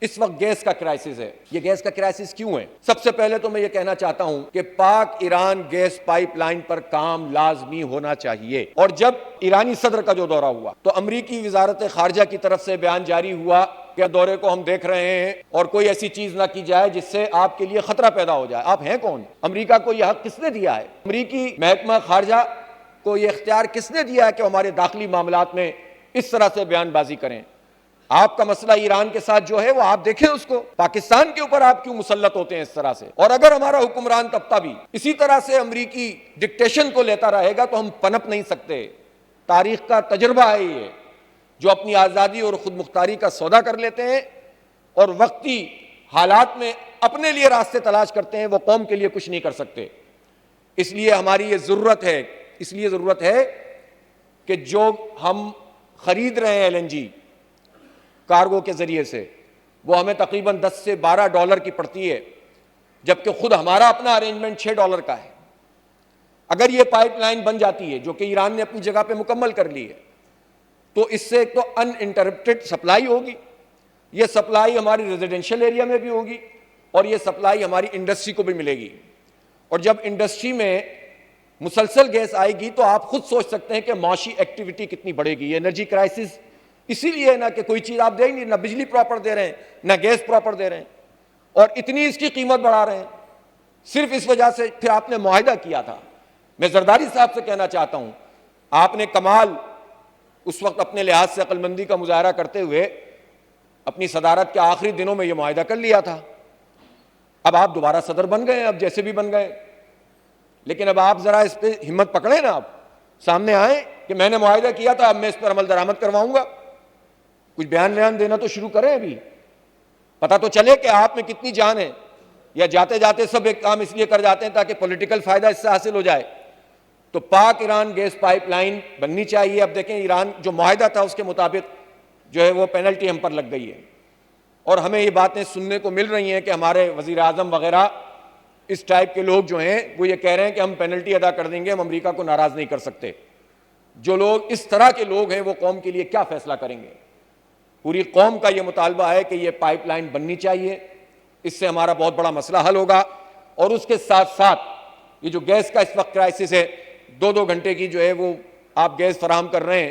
اس وقت گیس کا کرائسس ہے. یہ گیس کا کرائسس کیوں ہے؟ سب سے پہلے تو میں یہ کہنا چاہتا ہوں کہ پاک ایران گیس پائپ لائن پر کام لازمی ہونا چاہیے. اور جب ایرانی صدر کا جو دورہ ہوا تو امریکی وزارت خارجہ کی طرف سے بیان جاری ہوا کہ دورے کو ہم دیکھ رہے ہیں اور کوئی ایسی چیز نہ کی جائے جس سے آپ کے لیے خطرہ پیدا ہو جائے. آپ ہیں کون؟ امریکہ کو یہ حق کس نے دیا ہے؟ امریکی محکمہ خارجہ کو یہ اختیار کس نے دیا ہے کہ ہمارے داخلی معاملات میں اس طرح سے بیان بازی کریں؟ آپ کا مسئلہ ایران کے ساتھ جو ہے وہ آپ دیکھیں اس کو. پاکستان کے اوپر آپ کیوں مسلط ہوتے ہیں اس طرح سے؟ اور اگر ہمارا حکمران طبقہ بھی اسی طرح سے امریکی ڈکٹیشن کو لیتا رہے گا تو ہم پنپ نہیں سکتے. تاریخ کا تجربہ ہے یہ. جو اپنی آزادی اور خود مختاری کا سودا کر لیتے ہیں اور وقتی حالات میں اپنے لیے راستے تلاش کرتے ہیں وہ قوم کے لیے کچھ نہیں کر سکتے. اس لیے ہماری یہ ضرورت ہے کہ جو ہم خرید رہے ہیں ایل این جی کارگو کے ذریعے سے وہ ہمیں تقریباً $10 سے $12 کی پڑتی ہے، جبکہ خود ہمارا اپنا ارینجمنٹ $6 کا ہے. اگر یہ پائپ لائن بن جاتی ہے جو کہ ایران نے اپنی جگہ پہ مکمل کر لی ہے تو اس سے ایک تو ان انٹرپٹڈ سپلائی ہوگی. یہ سپلائی ہماری ریزیڈینشیل ایریا میں بھی ہوگی اور یہ سپلائی ہماری انڈسٹری کو بھی ملے گی. اور جب انڈسٹری میں مسلسل گیس آئے گی تو آپ خود سوچ سکتے ہیں کہ معاشی ایکٹیویٹی کتنی بڑھے گی. یہ انرجی کرائسس اسی لیے نہ کہ کوئی چیز آپ دیں گے، نہ بجلی پراپر دے رہے ہیں نہ گیس پراپر دے رہے ہیں اور اتنی اس کی قیمت بڑھا رہے ہیں صرف اس وجہ سے. پھر آپ نے معاہدہ کیا تھا. میں زرداری صاحب سے کہنا چاہتا ہوں آپ نے کمال اس وقت اپنے لحاظ سے عقل مندی کا مظاہرہ کرتے ہوئے اپنی صدارت کے آخری دنوں میں یہ معاہدہ کر لیا تھا. اب آپ دوبارہ صدر بن گئے، اب جیسے بھی بن گئے، لیکن اب آپ ذرا اس پہ ہمت پکڑیں نا، آپ سامنے آئیں کہ میں نے معاہدہ کیا تھا، اب میں اس پر عمل درآمد کرواؤں گا. کچھ بیان دینا تو شروع کریں. ابھی پتہ تو چلے کہ آپ میں کتنی جان ہے. یا جاتے جاتے سب ایک کام اس لیے کر جاتے ہیں تاکہ پولیٹیکل فائدہ اس سے حاصل ہو جائے. تو پاک ایران گیس پائپ لائن بننی چاہیے. اب دیکھیں ایران جو معاہدہ تھا اس کے مطابق جو ہے وہ پینلٹی ہم پر لگ گئی ہے اور ہمیں یہ باتیں سننے کو مل رہی ہیں کہ ہمارے وزیر اعظم وغیرہ اس ٹائپ کے لوگ جو ہیں وہ یہ کہہ رہے ہیں کہ ہم پینلٹی ادا کر دیں گے، ہم امریکہ کو ناراض نہیں کر سکتے. جو لوگ اس طرح کے لوگ ہیں وہ قوم کے لیے کیا فیصلہ کریں گے؟ پوری قوم کا یہ مطالبہ ہے کہ یہ پائپ لائن بننی چاہیے. اس سے ہمارا بہت بڑا مسئلہ حل ہوگا. اور اس کے ساتھ ساتھ یہ جو گیس کا اس وقت کرائسس ہے، 2 گھنٹے کی جو ہے وہ آپ گیس فراہم کر رہے ہیں.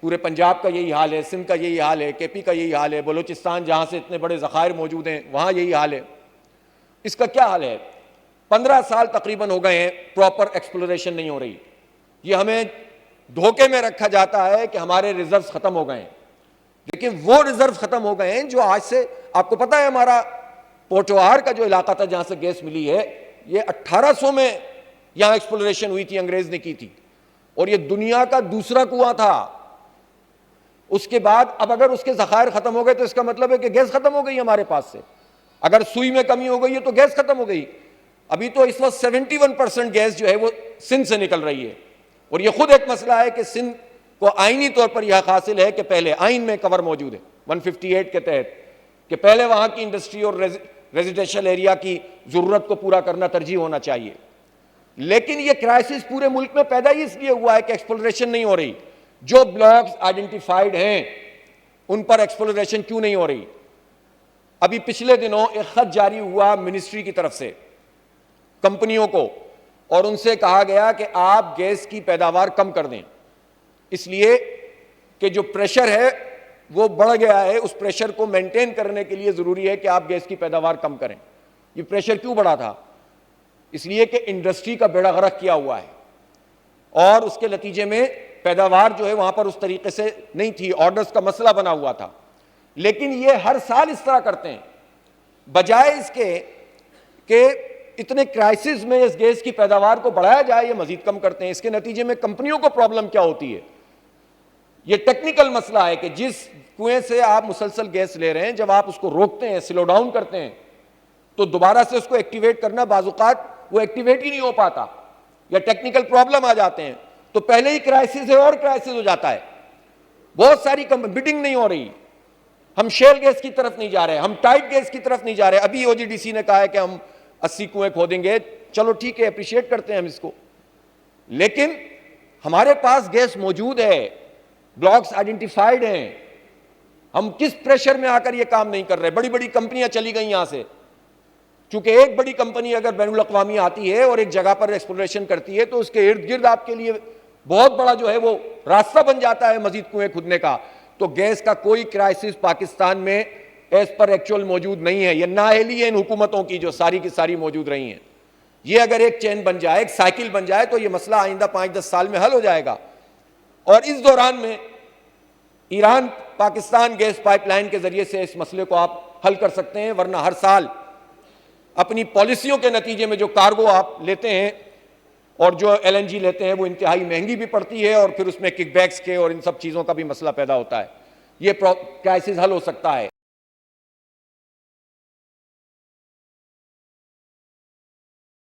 پورے پنجاب کا یہی حال ہے، سندھ کا یہی حال ہے، کے پی کا یہی حال ہے، بلوچستان جہاں سے اتنے بڑے ذخائر موجود ہیں وہاں یہی حال ہے. اس کا کیا حال ہے؟ 15 سال تقریباً ہو گئے ہیں پراپر ایکسپلوریشن نہیں ہو رہی. یہ ہمیں دھوکے میں رکھا جاتا ہے کہ ہمارے ریزروز ختم ہو گئے ہیں، لیکن وہ ریزروز ختم ہو گئے ہیں جو آج سے آپ کو پتہ ہے ہمارا پوٹوہار کا جو علاقہ تھا جہاں سے گیس ملی ہے یہ 1800 میں یہاں ایکسپلوریشن ہوئی تھی، انگریز نے کی تھی اور یہ دنیا کا دوسرا کنواں تھا. اس کے بعد اب اگر اس کے ذخائر ختم ہو گئے تو اس کا مطلب ہے کہ گیس ختم ہو گئی ہمارے پاس سے. اگر سوئی میں کمی ہو گئی ہے تو گیس ختم ہو گئی. ابھی تو اس وقت 71% گیس جو ہے وہ سندھ سے نکل رہی ہے اور یہ خود ایک مسئلہ ہے کہ سندھ کو آئینی طور پر یہ حق حاصل ہے کہ پہلے آئین میں کور موجود ہے 158 کے تحت کہ پہلے وہاں کی انڈسٹری اور ریزیڈینشیل ایریا کی ضرورت کو پورا کرنا ترجیح ہونا چاہیے. لیکن یہ کرائسس پورے ملک میں پیدا ہی اس لیے ہوا ہے کہ ایکسپلوریشن نہیں ہو رہی. جو بلاکس آئیڈینٹیفائیڈ ہیں ان پر ایکسپلوریشن کیوں نہیں ہو رہی؟ ابھی پچھلے دنوں ایک خط جاری ہوا منسٹری کی طرف سے کمپنیوں کو اور ان سے کہا گیا کہ آپ گیس کی پیداوار کم کر دیں، اس لیے کہ جو پریشر ہے وہ بڑھ گیا ہے. اس پریشر کو مینٹین کرنے کے لیے ضروری ہے کہ آپ گیس کی پیداوار کم کریں. یہ پریشر کیوں بڑھا تھا؟ اس لیے کہ انڈسٹری کا بیڑا غرق کیا ہوا ہے اور اس کے نتیجے میں پیداوار جو ہے وہاں پر اس طریقے سے نہیں تھی، آرڈرز کا مسئلہ بنا ہوا تھا. لیکن یہ ہر سال اس طرح کرتے ہیں بجائے اس کے کہ اتنے کرائسس میں اس گیس کی پیداوار کو بڑھایا جائے یہ مزید کم کرتے ہیں. اس کے نتیجے میں کمپنیوں کو پرابلم کیا ہوتی ہے؟ یہ ٹیکنیکل مسئلہ ہے کہ جس کنویں سے آپ مسلسل گیس لے رہے ہیں جب آپ اس کو روکتے ہیں، سلو ڈاؤن کرتے ہیں تو دوبارہ سے اس کو ایکٹیویٹ کرنا بعض اوقات وہ ایکٹیویٹ ہی نہیں ہو پاتا یا ٹیکنیکل پرابلم آ جاتے ہیں تو پہلے ہی کرائسس ہے اور کرائسس ہو جاتا ہے. بہت ساری بڈنگ نہیں ہو رہی. ہم شیل گیس کی طرف نہیں جا رہے، ہم ٹائٹ گیس کی طرف نہیں جا رہے. ابھی او جی ڈی سی نے کہا ہے کہ ہم 80 کنویں کھودیں گے. چلو ٹھیک ہے، اپریشیٹ کرتے ہیں ہم اس کو، لیکن ہمارے پاس گیس موجود ہے، بلاکس آئیڈینٹیفائیڈ ہیں. ہم کس پریشر میں آ کر یہ کام نہیں کر رہے. بڑی بڑی کمپنیاں چلی گئی یہاں سے, چونکہ ایک بڑی کمپنی اگر بین الاقوامی آتی ہے اور ایک جگہ پر ایکسپلوریشن کرتی ہے تو اس کے ارد گرد آپ کے لیے بہت بڑا جو ہے وہ راستہ بن جاتا ہے مزید کنویں کھودنے کا. تو گیس کا کوئی کرائسس پاکستان میں ایز پر ایکچوئل موجود نہیں ہے. یہ نااہلی ہے ان حکومتوں کی جو ساری کی ساری موجود رہی ہیں. یہ اگر ایک چین بن جائے, ایک سائیکل بن جائے تو یہ مسئلہ آئندہ 5-10 سال میں حل ہو جائے گا. اور اس دوران میں Iran Pakistan gas pipe line کے ذریعے سے اس مسئلے کو آپ حل کر سکتے ہیں, ورنہ ہر سال اپنی پالیسیوں کے نتیجے میں جو کارگو آپ لیتے ہیں اور جو ایل این جی لیتے ہیں وہ انتہائی مہنگی بھی پڑتی ہے, اور پھر اس میں کک بیکس کے اور ان سب چیزوں کا بھی مسئلہ پیدا ہوتا ہے. یہ کرائسس حل ہو سکتا ہے.